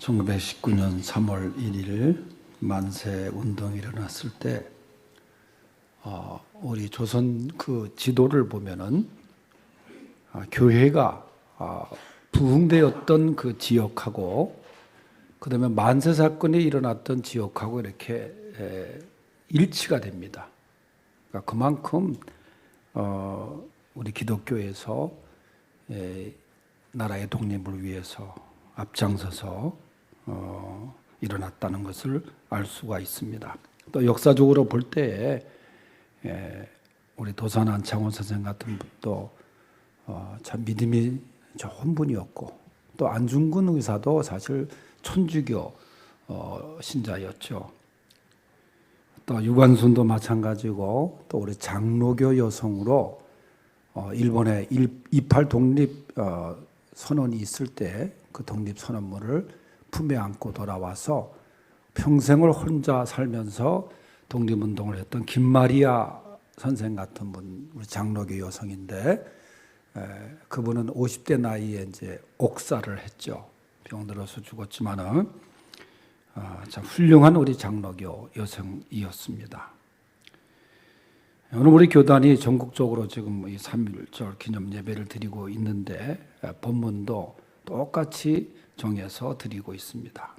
1919년 3월 1일 만세 운동이 일어났을 때 우리 조선 그 지도를 보면은 교회가 부흥되었던 그 지역하고 그다음에 만세 사건이 일어났던 지역하고 이렇게 일치가 됩니다. 그러니까 그만큼 우리 기독교에서 나라의 독립을 위해서 앞장서서 일어났다는 것을 알 수가 있습니다. 또 역사적으로 볼 때에 우리 도산 안창원 선생 같은 분도 참 믿음이 좋은 분이었고 또 안중근 의사도 사실 천주교 신자였죠. 또 유관순도 마찬가지고 또 우리 장로교 여성으로 일본의 28 독립 선언이 있을 때 그 독립 선언문을 품에 안고 돌아와서 평생을 혼자 살면서 독립운동을 했던 김마리아 선생 같은 분, 우리 장로교 여성인데 그분은 50대 나이에 이제 옥사를 했죠. 병들어서 죽었지만은 참 훌륭한 우리 장로교 여성이었습니다. 오늘 우리 교단이 전국적으로 지금 이 3.1절 기념 예배를 드리고 있는데 본문도 똑같이 정해서 드리고 있습니다.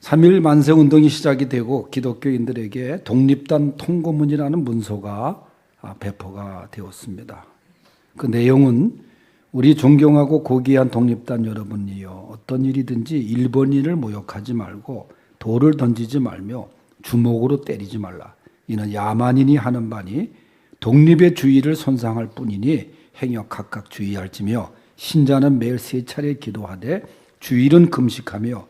3.1 만세 운동이 시작이 되고 기독교인들에게 독립단 통고문이라는 문서가 배포가 되었습니다. 그 내용은 우리 존경하고 고귀한 독립단 여러분이여 어떤 일이든지 일본인을 모욕하지 말고 돌을 던지지 말며 주먹으로 때리지 말라. 이는 야만인이 하는 바니 독립의 주의를 손상할 뿐이니 행여 각각 주의할지며 신자는 매일 3차례 기도하되 주일은 금식하며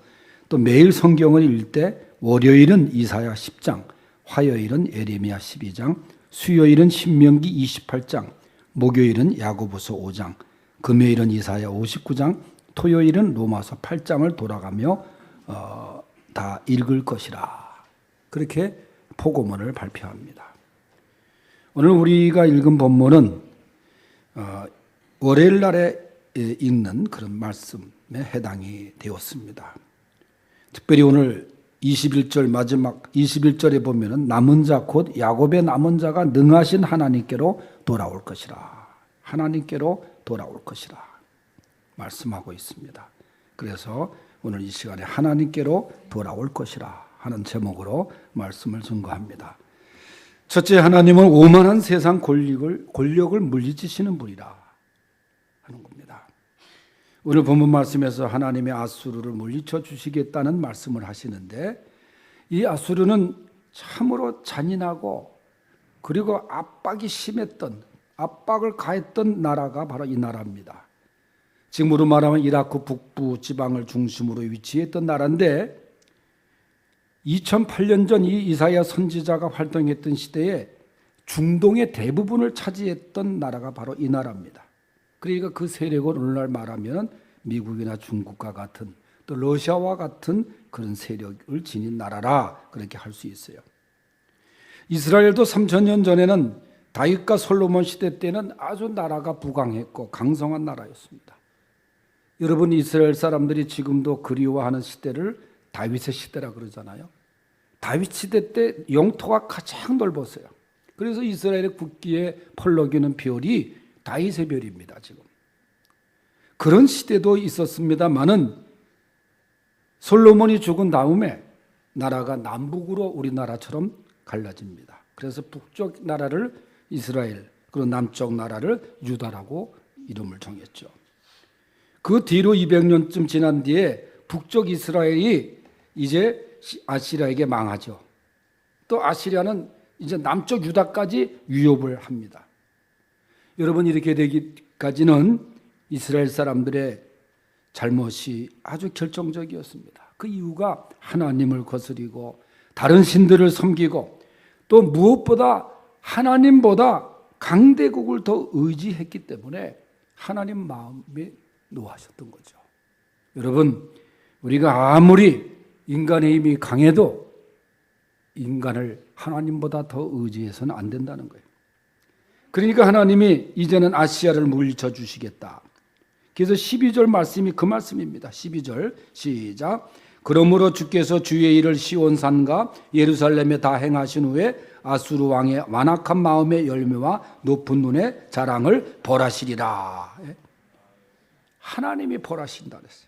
또 매일 성경을 읽을 때 월요일은 이사야 10장, 화요일은 예레미야 12장, 수요일은 신명기 28장, 목요일은 야고보서 5장, 금요일은 이사야 59장, 토요일은 로마서 8장을 돌아가며 다 읽을 것이라. 그렇게 포고문을 발표합니다. 오늘 우리가 읽은 본문은 월요일 날에 읽는 그런 말씀에 해당이 되었습니다. 특별히 오늘 21절 마지막 21절에 보면은 남은 자 곧 야곱의 남은 자가 능하신 하나님께로 돌아올 것이라. 하나님께로 돌아올 것이라 말씀하고 있습니다. 그래서 오늘 이 시간에 하나님께로 돌아올 것이라 하는 제목으로 말씀을 증거합니다. 첫째, 하나님은 오만한 세상 권력을 물리치시는 분이라 하는 겁니다. 오늘 본문 말씀에서 하나님의 아수르를 물리쳐 주시겠다는 말씀을 하시는데 이 아수르는 참으로 잔인하고 그리고 압박이 심했던 압박을 가했던 나라가 바로 이 나라입니다. 지금으로 말하면 이라크 북부 지방을 중심으로 위치했던 나라인데 2008년 전 이 이사야 선지자가 활동했던 시대에 중동의 대부분을 차지했던 나라가 바로 이 나라입니다. 그러니까 그 세력을 오늘날 말하면 미국이나 중국과 같은 또 러시아와 같은 그런 세력을 지닌 나라라 그렇게 할 수 있어요. 이스라엘도 3000년 전에는 다윗과 솔로몬 시대 때는 아주 나라가 부강했고 강성한 나라였습니다. 여러분 이스라엘 사람들이 지금도 그리워하는 시대를 다윗의 시대라 그러잖아요. 다윗 시대 때 영토가 가장 넓었어요. 그래서 이스라엘의 국기에 펄럭이는 별이 다윗의 별입니다. 지금 그런 시대도 있었습니다만은 솔로몬이 죽은 다음에 나라가 남북으로 우리나라처럼 갈라집니다. 그래서 북쪽 나라를 이스라엘 그리고 남쪽 나라를 유다라고 이름을 정했죠. 그 뒤로 200년쯤 지난 뒤에 북쪽 이스라엘이 이제 아시리아에게 망하죠. 또 아시리아는 이제 남쪽 유다까지 위협을 합니다. 여러분 이렇게 되기까지는 이스라엘 사람들의 잘못이 아주 결정적이었습니다. 그 이유가 하나님을 거스리고 다른 신들을 섬기고 또 무엇보다 하나님보다 강대국을 더 의지했기 때문에 하나님 마음에 노하셨던 거죠. 여러분 우리가 아무리 인간의 힘이 강해도 인간을 하나님보다 더 의지해서는 안 된다는 거예요. 그러니까 하나님이 이제는 아시아를 물리쳐 주시겠다. 그래서 12절 말씀이 그 말씀입니다. 12절 시작. 그러므로 주께서 주의 일을 시온산과 예루살렘에 다 행하신 후에 아수르 왕의 완악한 마음의 열매와 높은 눈의 자랑을 벌하시리라. 하나님이 벌하신다 그랬어요.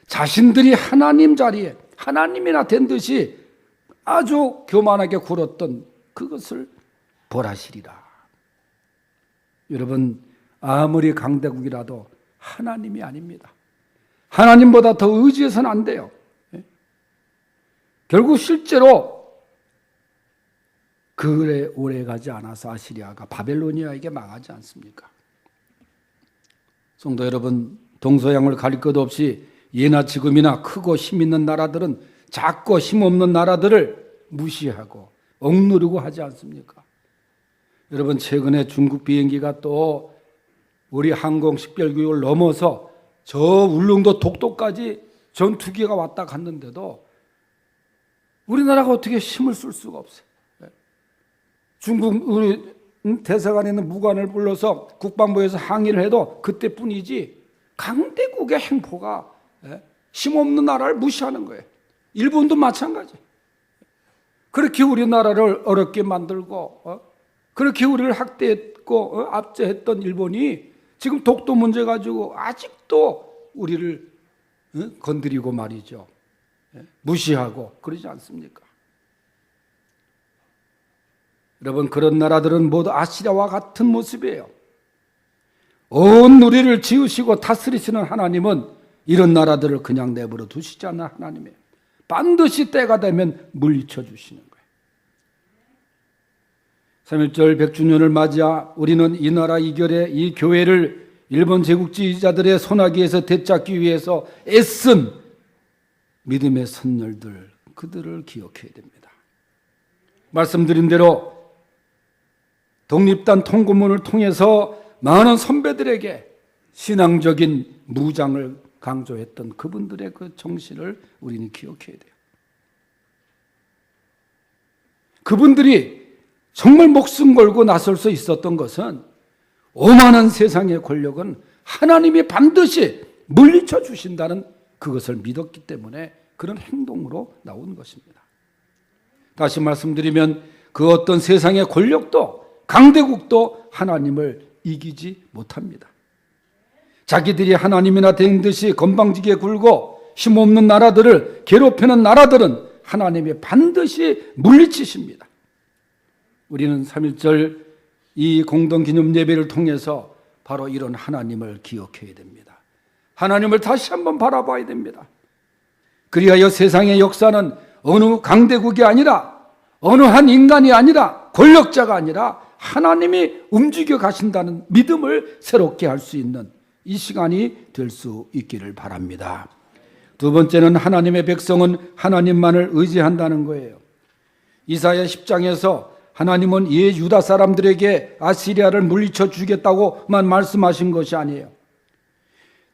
자신들이 하나님 자리에 하나님이나 된 듯이 아주 교만하게 굴었던 그것을 벌하시리라. 여러분, 아무리 강대국이라도 하나님이 아닙니다. 하나님보다 더 의지해서는 안 돼요. 결국 실제로 그래 오래가지 않아서 아시리아가 바벨로니아에게 망하지 않습니까? 성도 여러분, 동서양을 가릴 것 없이 예나 지금이나 크고 힘 있는 나라들은 작고 힘없는 나라들을 무시하고 억누르고 하지 않습니까? 여러분, 최근에 중국 비행기가 또 우리 항공 식별구역을 넘어서 저 울릉도 독도까지 전투기가 왔다 갔는데도 우리나라가 어떻게 힘을 쓸 수가 없어요. 중국 우리 대사관에 있는 무관을 불러서 국방부에서 항의를 해도 그때뿐이지 강대국의 행포가 힘없는 나라를 무시하는 거예요. 일본도 마찬가지. 그렇게 우리나라를 어렵게 만들고 그렇게 우리를 학대했고 압제했던 일본이 지금 독도 문제 가지고 아직도 우리를 건드리고 말이죠. 무시하고 그러지 않습니까? 여러분, 그런 나라들은 모두 아시리아와 같은 모습이에요. 온 우리를 지으시고 다스리시는 하나님은 이런 나라들을 그냥 내버려 두시지 않는 하나님이에요. 반드시 때가 되면 물리쳐 주시는 거예요. 3.1절 100주년을 맞이하 우리는 이 나라 이결의 이 교회를 일본 제국주의자들의 손아귀에서 되찾기 위해서 애쓴 믿음의 선열들, 그들을 기억해야 됩니다. 말씀드린 대로 독립단 통고문을 통해서 많은 선배들에게 신앙적인 무장을 강조했던 그분들의 그 정신을 우리는 기억해야 돼요. 그분들이 정말 목숨 걸고 나설 수 있었던 것은 오만한 세상의 권력은 하나님이 반드시 물리쳐 주신다는 그것을 믿었기 때문에 그런 행동으로 나온 것입니다. 다시 말씀드리면 그 어떤 세상의 권력도 강대국도 하나님을 이기지 못합니다. 자기들이 하나님이나 된 듯이 건방지게 굴고 힘없는 나라들을 괴롭히는 나라들은 하나님이 반드시 물리치십니다. 우리는 3.1절 이 공동기념 예배를 통해서 바로 이런 하나님을 기억해야 됩니다. 하나님을 다시 한번 바라봐야 됩니다. 그리하여 세상의 역사는 어느 강대국이 아니라 어느 한 인간이 아니라 권력자가 아니라 하나님이 움직여 가신다는 믿음을 새롭게 할 수 있는 이 시간이 될 수 있기를 바랍니다. 두 번째는 하나님의 백성은 하나님만을 의지한다는 거예요. 이사야 10장에서 하나님은 이 유다 사람들에게 아시리아를 물리쳐 주겠다고만 말씀하신 것이 아니에요.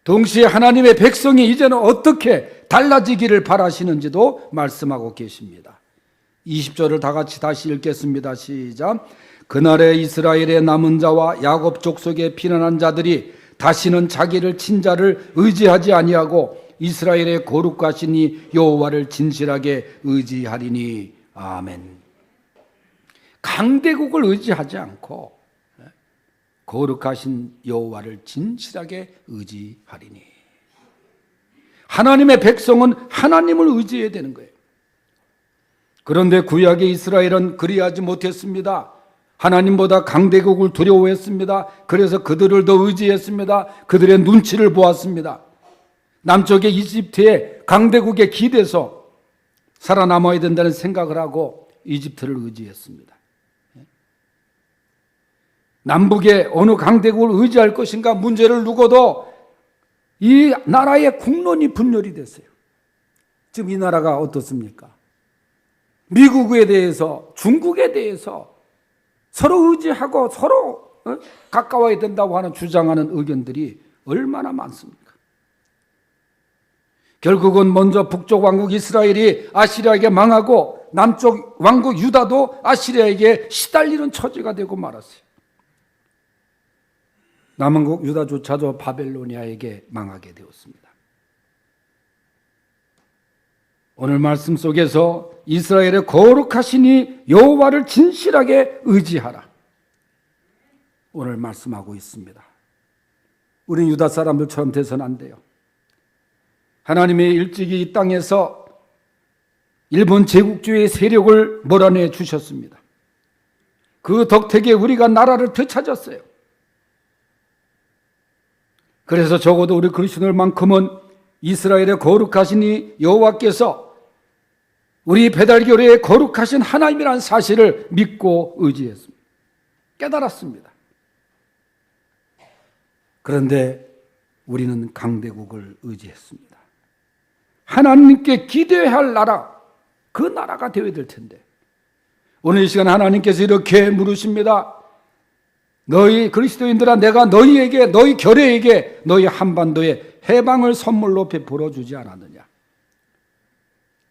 동시에 하나님의 백성이 이제는 어떻게 달라지기를 바라시는지도 말씀하고 계십니다. 20절을 다 같이 다시 읽겠습니다. 시작. 그날에 이스라엘의 남은 자와 야곱 족속의 피난한 자들이 다시는 자기를 친자를 의지하지 아니하고 이스라엘의 거룩하신 이 여호와를 진실하게 의지하리니. 아멘. 강대국을 의지하지 않고 거룩하신 여호와를 진실하게 의지하리니. 하나님의 백성은 하나님을 의지해야 되는 거예요. 그런데 구약의 이스라엘은 그리하지 못했습니다. 하나님보다 강대국을 두려워했습니다. 그래서 그들을 더 의지했습니다. 그들의 눈치를 보았습니다. 남쪽의 이집트의 강대국에 기대서 살아남아야 된다는 생각을 하고 이집트를 의지했습니다. 남북의 어느 강대국을 의지할 것인가 문제를 두고도 이 나라의 국론이 분열이 됐어요. 지금 이 나라가 어떻습니까? 미국에 대해서, 중국에 대해서 서로 의지하고 서로 가까워야 된다고 하는 주장하는 의견들이 얼마나 많습니까? 결국은 먼저 북쪽 왕국 이스라엘이 아시리아에게 망하고 남쪽 왕국 유다도 아시리아에게 시달리는 처지가 되고 말았어요. 남은국 유다조차도 바벨로니아에게 망하게 되었습니다. 오늘 말씀 속에서 이스라엘의 거룩하시니 여호와를 진실하게 의지하라, 오늘 말씀하고 있습니다. 우린 유다 사람들처럼 돼서는 안 돼요. 하나님이 일찍이 이 땅에서 일본 제국주의 세력을 몰아내 주셨습니다. 그 덕택에 우리가 나라를 되찾았어요. 그래서 적어도 우리 그리스도인만큼은 이스라엘의 거룩하시니 여호와께서 우리 배달교회의 거룩하신 하나님이라는 사실을 믿고 의지했습니다. 깨달았습니다. 그런데 우리는 강대국을 의지했습니다. 하나님께 기대해야 할 나라, 그 나라가 되어야 될 텐데 오늘 이 시간 하나님께서 이렇게 물으십니다. 너희 그리스도인들아, 내가 너희에게, 너희 교회에게, 너희 한반도에 해방을 선물로 베풀어 주지 않았느냐?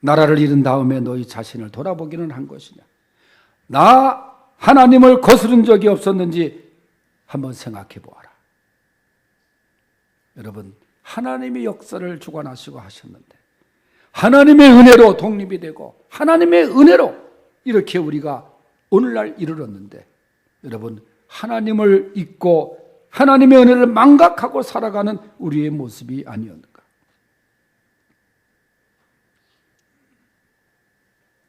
나라를 잃은 다음에 너희 자신을 돌아보기는 한 것이냐? 나 하나님을 거스른 적이 없었는지 한번 생각해 보아라. 여러분, 하나님이 역사를 주관하시고 하셨는데 하나님의 은혜로 독립이 되고 하나님의 은혜로 이렇게 우리가 오늘날 이르렀는데, 여러분, 하나님을 잊고 하나님의 은혜를 망각하고 살아가는 우리의 모습이 아니었는가?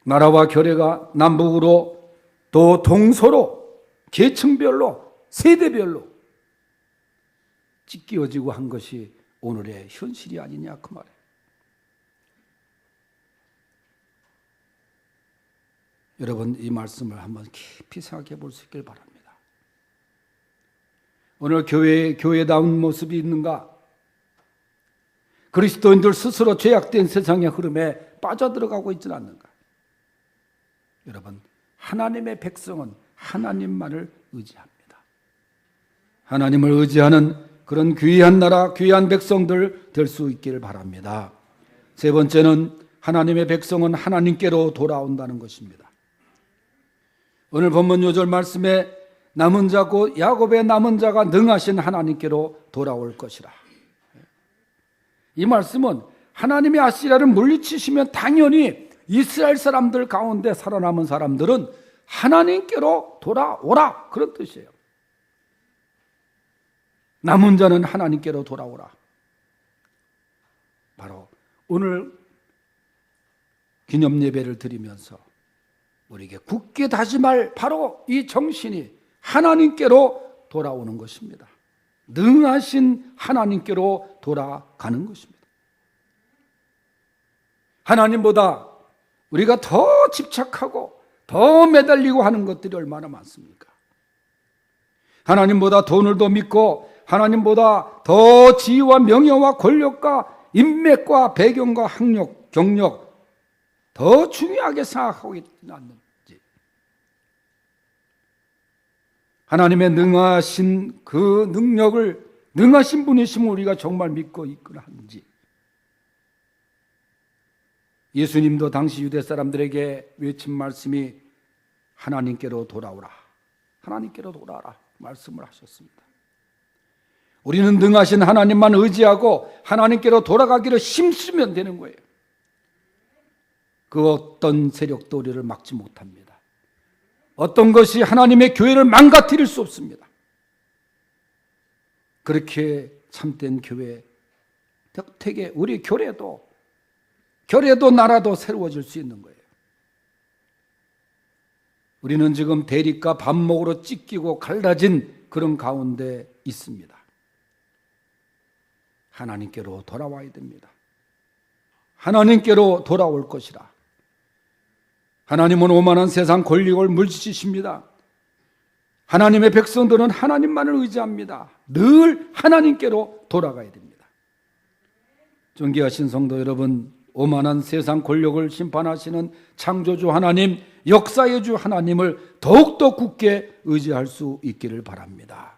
나라와 교회가 남북으로 또 동서로 계층별로 세대별로 찢겨지고 한 것이 오늘의 현실이 아니냐, 그 말이에요. 여러분, 이 말씀을 한번 깊이 생각해 볼 수 있길 바랍니다. 오늘 교회다운 모습이 있는가? 그리스도인들 스스로 죄악된 세상의 흐름에 빠져들어가고 있지는 않는가? 여러분, 하나님의 백성은 하나님만을 의지합니다. 하나님을 의지하는 그런 귀한 나라, 귀한 백성들 될 수 있기를 바랍니다. 세 번째는 하나님의 백성은 하나님께로 돌아온다는 것입니다. 오늘 본문 요절 말씀에 남은 자고 야곱의 남은 자가 능하신 하나님께로 돌아올 것이라. 이 말씀은 하나님이 아시리아를 물리치시면 당연히 이스라엘 사람들 가운데 살아남은 사람들은 하나님께로 돌아오라, 그런 뜻이에요. 남은 자는 하나님께로 돌아오라. 바로 오늘 기념 예배를 드리면서 우리에게 굳게 다짐할 바로 이 정신이 하나님께로 돌아오는 것입니다. 능하신 하나님께로 돌아가는 것입니다. 하나님보다 우리가 더 집착하고 더 매달리고 하는 것들이 얼마나 많습니까? 하나님보다 돈을 더 믿고 하나님보다 더 지위와 명예와 권력과 인맥과 배경과 학력, 경력 더 중요하게 생각하고 있지는 않는지, 하나님의 능하신 그 능력을, 능하신 분이심을 우리가 정말 믿고 있거나 하는지. 예수님도 당시 유대 사람들에게 외친 말씀이 하나님께로 돌아오라, 하나님께로 돌아오라 말씀을 하셨습니다. 우리는 능하신 하나님만 의지하고 하나님께로 돌아가기를 힘쓰면 되는 거예요. 그 어떤 세력도 우리를 막지 못합니다. 어떤 것이 하나님의 교회를 망가뜨릴 수 없습니다. 그렇게 참된 교회, 덕택에 우리 교회도 나라도 새로워질 수 있는 거예요. 우리는 지금 대립과 반목으로 찢기고 갈라진 그런 가운데 있습니다. 하나님께로 돌아와야 됩니다. 하나님께로 돌아올 것이라. 하나님은 오만한 세상 권력을 물리치십니다. 하나님의 백성들은 하나님만을 의지합니다. 늘 하나님께로 돌아가야 됩니다. 존귀하신 성도 여러분, 오만한 세상 권력을 심판하시는 창조주 하나님, 역사의 주 하나님을 더욱더 굳게 의지할 수 있기를 바랍니다.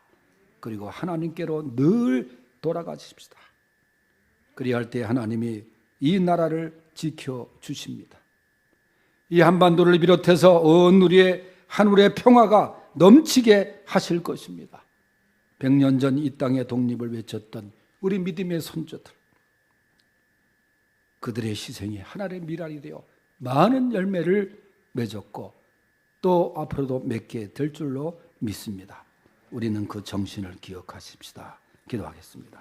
그리고 하나님께로 늘 돌아가십시다. 그리할 때 하나님이 이 나라를 지켜주십니다. 이 한반도를 비롯해서 온 우리의 하늘의 평화가 넘치게 하실 것입니다. 100년 전 이 땅의 독립을 외쳤던 우리 믿음의 선조들, 그들의 희생이 하나의 미랄이 되어 많은 열매를 맺었고 또 앞으로도 맺게 될 줄로 믿습니다. 우리는 그 정신을 기억하십시다. 기도하겠습니다.